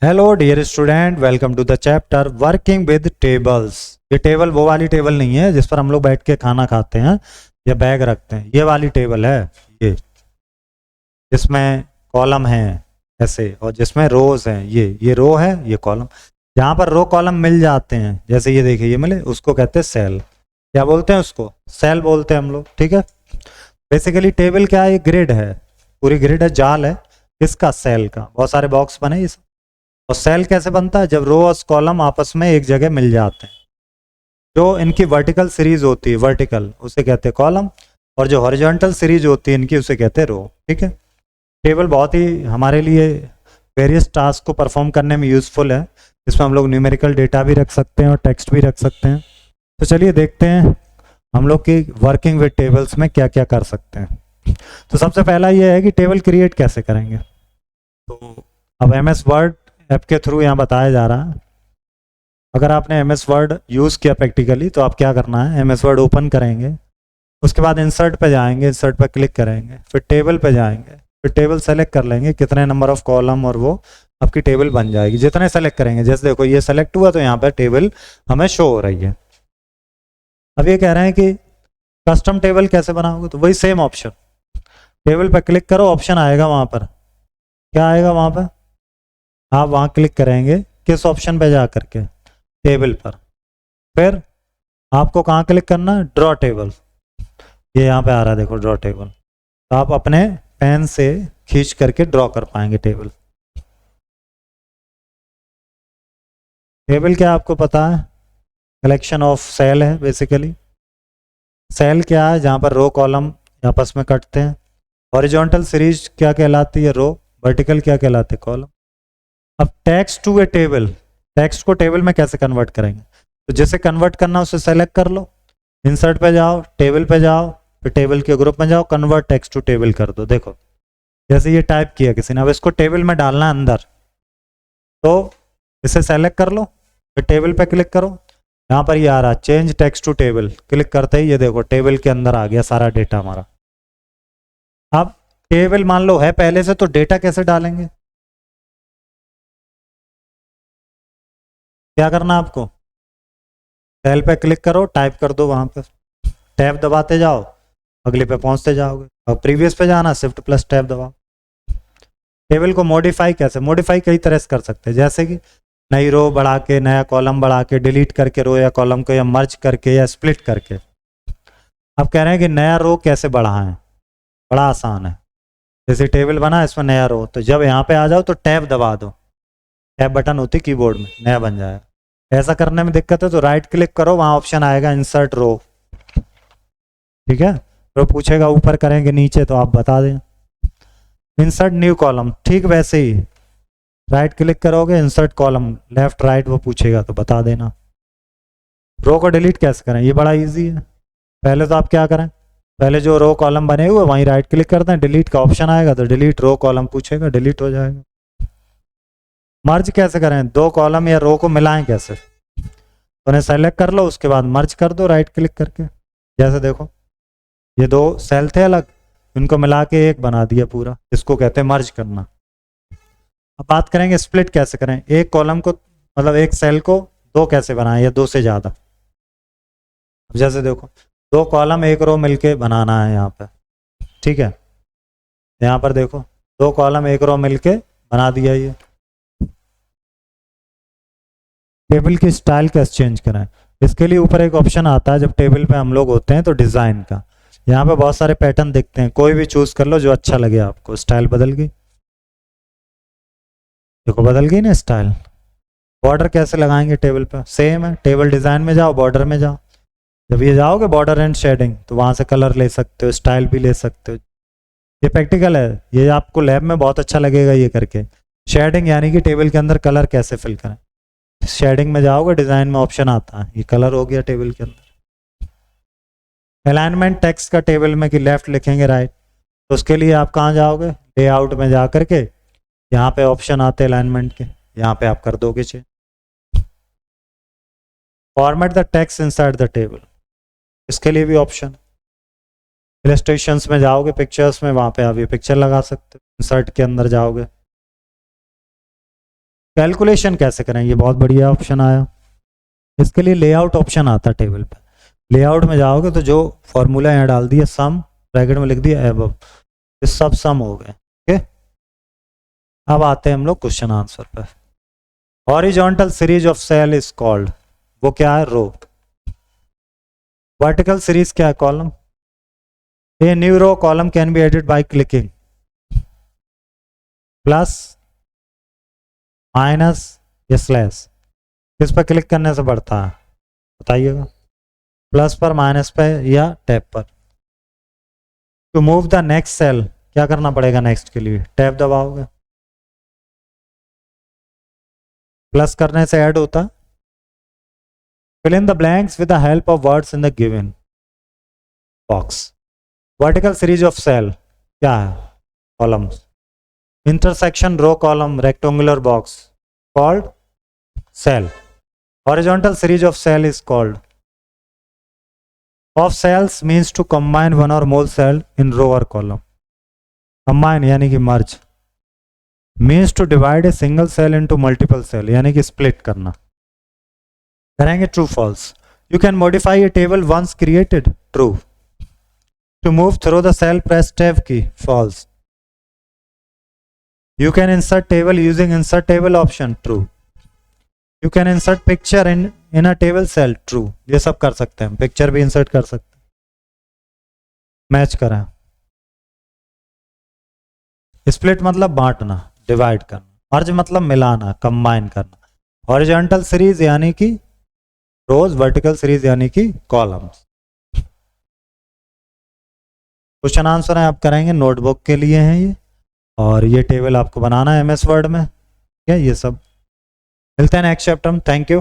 Hello dear student, welcome to the chapter working with tables. ये table वो वाली table नहीं है जिस पर हम लोग बैठ के खाना खाते हैं या बैग रखते हैं। ये वाली टेबल है ये, जिसमें कॉलम है ऐसे और जिसमें रोज हैं। ये रो है, ये कॉलम। जहाँ पर रो कॉलम मिल जाते हैं, जैसे ये देखिए ये मिले, उसको कहते हैं सेल। क्या बोलते हैं उसको? सेल बोलते हैं हम लोग। ठीक है। बेसिकली टेबल क्या है? ये ग्रिड है, पूरी ग्रिड है, जाल है। इसका सेल का बहुत सारे बॉक्स बने इस। और सेल कैसे बनता है? जब रो और कॉलम आपस में एक जगह मिल जाते हैं। जो इनकी वर्टिकल सीरीज होती है, वर्टिकल, उसे कहते हैं कॉलम। और जो हॉरिजॉन्टल सीरीज होती है इनकी, उसे कहते हैं रो। ठीक है। टेबल बहुत ही हमारे लिए वेरियस टास्क को परफॉर्म करने में यूजफुल है। इसमें हम लोग न्यूमेरिकल डेटा भी रख सकते हैं और टेक्स्ट भी रख सकते हैं। तो चलिए देखते हैं हम लोग की वर्किंग विद टेबल्स में क्या क्या कर सकते हैं। तो सबसे पहला ये है कि टेबल क्रिएट कैसे करेंगे। तो अब MS वर्ड ऐप के थ्रू यहाँ बताया जा रहा है। अगर आपने MS वर्ड यूज़ किया प्रैक्टिकली, तो आप क्या करना है, MS वर्ड ओपन करेंगे, उसके बाद इंसर्ट पे जाएंगे, इंसर्ट पे क्लिक करेंगे, फिर टेबल पे जाएंगे, फिर टेबल सेलेक्ट कर लेंगे, कितने नंबर ऑफ कॉलम, और वो आपकी टेबल बन जाएगी। जितने सेलेक्ट करेंगे, जैसे देखो ये सेलेक्ट हुआ तो यहाँ पर टेबल हमें शो हो रही है। अब ये कह रहे हैं कि कस्टम टेबल कैसे बनाओगे, तो वही सेम ऑप्शन, टेबल पर क्लिक करो, ऑप्शन आएगा वहाँ पर। क्या आएगा वहाँ पर? आप वहाँ क्लिक करेंगे, किस ऑप्शन पे जा करके? टेबल पर। फिर आपको कहाँ क्लिक करना है? Draw table. ये यहाँ पे आ रहा है, देखो ड्रॉ टेबल। तो आप अपने पेन से खींच करके ड्रॉ कर पाएंगे टेबल। टेबल क्या आपको पता है? कलेक्शन ऑफ सेल है बेसिकली। सेल क्या है? जहाँ पर रो कॉलम आपस में कटते हैं। हॉरिजॉन्टल सीरीज क्या कहलाती है? रो। वर्टिकल क्या कहलाते हैं? कॉलम। अब text to a table, text को टेबल में कैसे कन्वर्ट करेंगे? तो जैसे कन्वर्ट करना उसे सेलेक्ट कर लो, इंसर्ट पे जाओ, टेबल पे जाओ, फिर टेबल के ग्रुप में जाओ, कन्वर्ट टेक्स्ट टू टेबल कर दो। देखो जैसे ये टाइप किया किसी ने, अब इसको टेबल में डालना है अंदर, तो इसे सेलेक्ट कर लो, फिर टेबल पे क्लिक करो। यहाँ पर ये आ रहा change text to table, click करते ही ये देखो टेबल के अंदर आ गया सारा डेटा हमारा। अब टेबल मान लो है पहले से, तो डेटा कैसे डालेंगे? क्या करना है आपको? सेल पे क्लिक करो, टाइप कर दो वहां पर, टैब दबाते जाओ, अगले पे पहुंचते जाओगे। और प्रीवियस पे जाना, शिफ्ट प्लस टैब दबाओ। टेबल को मॉडिफाई कैसे? मॉडिफाई कई तरह से कर सकते हैं, जैसे कि नई रो बढ़ा के, नया कॉलम बढ़ा के, डिलीट करके रो या कॉलम को, या मर्ज करके, या स्प्लिट करके। अब कह रहे हैं कि नया रो कैसे बढ़ाएं। बड़ा आसान है। जैसे टेबल बना, इसमें नया रो, तो जब यहाँ पे आ जाओ तो टैब दबा दो, टैब बटन होती है कीबोर्ड में, नया बन जाएगा। ऐसा करने में दिक्कत है तो राइट क्लिक करो, वहां ऑप्शन आएगा इंसर्ट रो। ठीक है। रो पूछेगा ऊपर करेंगे नीचे, तो आप बता दें। इंसर्ट न्यू कॉलम, ठीक वैसे ही राइट क्लिक करोगे, इंसर्ट कॉलम, लेफ्ट राइट वो पूछेगा तो बता देना। रो को डिलीट कैसे करें? ये बड़ा इजी है। पहले तो आप क्या करें, पहले जो रो कॉलम बने हुए वहीं राइट क्लिक करते हैं, डिलीट का ऑप्शन आएगा तो डिलीट रो कॉलम पूछेगा, डिलीट हो जाएगा। मर्ज कैसे करें? दो कॉलम या रो को मिलाएं कैसे? उन्हें सेलेक्ट कर लो, उसके बाद मर्ज कर दो राइट क्लिक करके। जैसे देखो ये दो सेल थे अलग, इनको मिला के एक बना दिया पूरा, इसको कहते हैं मर्ज करना। अब बात करेंगे स्प्लिट कैसे करें। एक कॉलम को, मतलब एक सेल को दो कैसे बनाएं, या दो से ज़्यादा। अब जैसे देखो दो कॉलम एक रो मिलके बनाना है यहाँ पे। ठीक है। यहाँ पर देखो दो कॉलम एक रो मिलके बना दिया। ये टेबल की स्टाइल कैसे चेंज करें? इसके लिए ऊपर एक ऑप्शन आता है जब टेबल पे हम लोग होते हैं, तो डिज़ाइन का। यहाँ पे बहुत सारे पैटर्न दिखते हैं, कोई भी चूज कर लो जो अच्छा लगे आपको। स्टाइल बदल गई, देखो बदल गई ना स्टाइल। बॉर्डर कैसे लगाएंगे टेबल पे? सेम है, टेबल डिज़ाइन में जाओ, बॉर्डर में जाओ। जब ये जाओगे बॉर्डर एंड शेडिंग, तो वहाँ से कलर ले सकते हो, स्टाइल भी ले सकते हो। ये प्रैक्टिकल है, ये आपको लैब में बहुत अच्छा लगेगा ये करके। शेडिंग यानी कि टेबल के अंदर कलर कैसे फिल करें। शेडिंग में जाओगे, डिज़ाइन में ऑप्शन आता है, ये कलर हो गया टेबल के अंदर। अलाइनमेंट टेक्स्ट का टेबल में कि लेफ्ट लिखेंगे राइट, तो उसके लिए आप कहाँ जाओगे? लेआउट में जा करके यहाँ पे ऑप्शन आते हैं अलाइनमेंट के, यहाँ पे आप कर दोगे change. Format the text inside the table, इसके लिए भी ऑप्शन। इलस्ट्रेशंस में जाओगे, पिक्चर्स में, वहाँ पे आप ये पिक्चर लगा सकते हो। इंसर्ट के अंदर जाओगे, कैलकुलेशन कैसे करें, ये बहुत बढ़िया ऑप्शन आया। इसके लिए लेआउट ऑप्शन आता है टेबल पे। लेआउट में जाओगे तो जो फॉर्मूला यहाँ डाल दिया, सम ब्रैकेट में लिख दिया एबव, ये सब सम हो गए। ओके, अब आते हैं हम लोग क्वेश्चन आंसर पे। Horizontal series of cell is called, वो क्या है, रो। वर्टिकल सीरीज क्या है, column. A new row column can be added by clicking plus, minus या स्लैश, किस पर क्लिक करने से बढ़ता है बताइएगा, प्लस पर, माइनस पे या टैब पर। To move the next cell क्या करना पड़ेगा, नेक्स्ट के लिए टैब दबाओगे, प्लस करने से ऐड होता। Fill in the blanks with the help of words in the given box. Vertical series of cell क्या है, columns. Intersection row column rectangular box called cell. Horizontal series of cell is called, of cells means to combine one or more cell in row or column. Combine यानी कि merge, means to divide a single cell into multiple cell यानी कि split करना। करेंगे true false। You can modify a table once created, true। To move through the cell press tab key, false। You can insert table using insert table option, true। You can insert picture in a table cell, true। ये सब कर सकते हैं, picture भी insert कर सकते हैं। Match करें। स्प्लिट मतलब बांटना, डिवाइड करना। मर्ज मतलब मिलाना, कंबाइन करना। हॉरिजॉन्टल सीरीज यानी कि रोज, वर्टिकल सीरीज यानी कि कॉलम्स। क्वेश्चन आंसर है आप करेंगे, नोटबुक के लिए हैं ये, और ये टेबल आपको बनाना है MS वर्ड में। क्या ये सब, मिलते हैं नेक्स्ट चैप्टर में। Thank you.